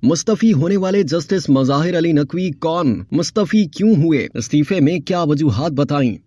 मुस्तफी होने वाले जस्टिस मज़ाहिर अली नकवी कौन, मुस्तफी क्यों हुए, इस्तीफे में क्या वजूहात बताईं।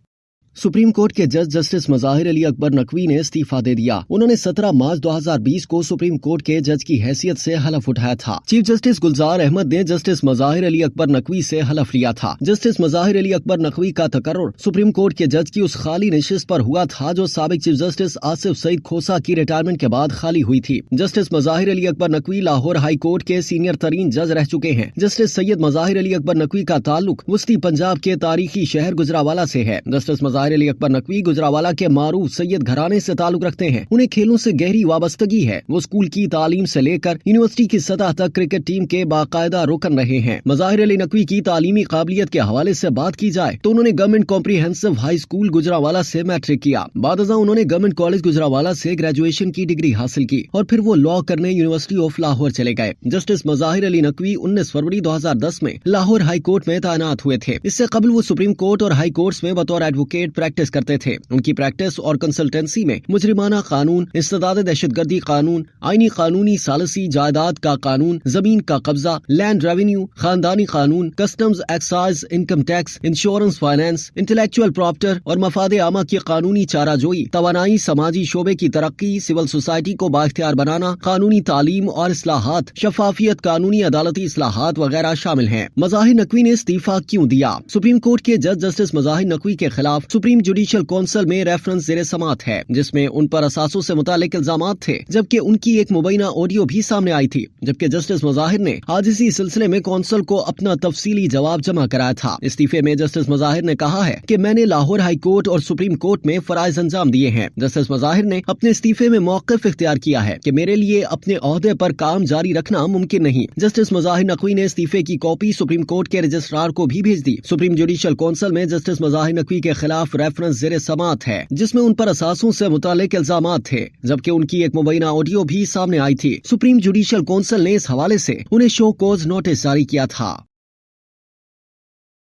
सुप्रीम कोर्ट के जज जस्टिस मज़ाहिर अली अकबर नकवी ने इस्तीफा दे दिया। उन्होंने 17 मार्च 2020 को सुप्रीम कोर्ट के जज की हैसियत से हलफ उठाया था। चीफ जस्टिस गुलजार अहमद ने जस्टिस मज़ाहिर अली अकबर नकवी से हलफ लिया था। जस्टिस मज़ाहिर अली अकबर नकवी का तकर्रुर सुप्रीम कोर्ट के जज की उस खाली नशिस्त पर हुआ था जो साबिक चीफ जस्टिस आसिफ सईद खोसा की रिटायरमेंट के बाद खाली हुई थी। Justice Mazahir Ali Akbar Naqvi Lahore high court के सीनियर तरीन जज रह चुके हैं। जस्टिस सैयद मज़ाहिर अली अकबर नकवी का ताल्लुक वस्ती पंजाब के तारीखी शहर गुजरावाला से है। जस्टिस मज़ाहिर अली अकबर नकवी गुजरावाला के मारूफ सैयद घराने से ताल्लुक रखते हैं। उन्हें खेलों से गहरी वाबस्तगी है। वो स्कूल की तालीम से लेकर यूनिवर्सिटी की सतह तक क्रिकेट टीम के बाकायदा रुकन रहे हैं। मज़ाहिर अली नकवी की तालीमी काबिलियत के हवाले से बात की जाए तो उन्होंने government comprehensive high school Gujranwala से मैट्रिक किया। बादअज़ां उन्होंने गवर्नमेंट कॉलेज गुजरावाला से ग्रेजुएशन की डिग्री हासिल की और फिर वो लॉ करने यूनिवर्सिटी ऑफ लाहौर चले गए। जस्टिस मज़ाहिर अली नकवी 19 फरवरी 2010 में लाहौर हाई कोर्ट में तैनात हुए थे। इससे कबल वो सुप्रीम कोर्ट और हाई कोर्ट्स में बतौर एडवोकेट प्रैक्टिस करते थे। उनकी प्रैक्टिस और कंसल्टेंसी में मुजरिमाना कानून, इस्तेदाद दहशतगर्दी कानून, आईनी कानूनी सालसी, जायदाद का कानून, जमीन का कब्जा, लैंड रेवेन्यू, खानदानी कानून, customs, excise, income tax, insurance, finance, intellectual property और मफादे आमा की कानूनी चाराजोई, तवानाई, समाजी शोबे की तरक्की, सिविल सोसाइटी को बाख्तियार बनाना, कानूनी तालीम और इस्लाहात, शफाफियत, कानूनी अदालती इस्लाहात वगैरह शामिल हैं। मज़ाहिर नकवी ने इस्तीफा क्यों दिया? सुप्रीम कोर्ट के जज जस्टिस मज़ाहिर नकवी के खिलाफ सुप्रीम जुडिशियल काउंसिल में रेफरेंस ज़ेरे समात है, जिसमें उन पर असासों से मुतालिक इल्जामात थे, जबकि उनकी एक मुबैना ऑडियो भी सामने आई थी। जबकि जस्टिस मज़ाहिर ने आज इसी सिलसिले में काउंसिल को अपना तफसीली जवाब जमा कराया था। इस्तीफे में जस्टिस मज़ाहिर ने कहा है कि मैंने लाहौर हाई कोर्ट और सुप्रीम कोर्ट में फराइज अंजाम दिए हैं। जस्टिस मज़ाहिर ने अपने इस्तीफे में मौक़िफ़ इख्तियार किया है कि मेरे लिए अपने ओहदे पर काम जारी रखना मुमकिन नहीं। जस्टिस मज़ाहिर नकवी ने इस्तीफे की कॉपी सुप्रीम कोर्ट के रजिस्ट्रार को भी भेज दी। सुप्रीम जुडिशियल काउंसिल में जस्टिस मज़ाहिर नकवी के खिलाफ रेफरेंस ज़ेरे समात है, जिसमें उन पर असासों से मुतालिक इल्जामात थे, जबकि उनकी एक मुबैना ऑडियो भी सामने आई थी। सुप्रीम जुडिशियल काउंसिल ने इस हवाले से उन्हें शो कॉज नोटिस जारी किया था।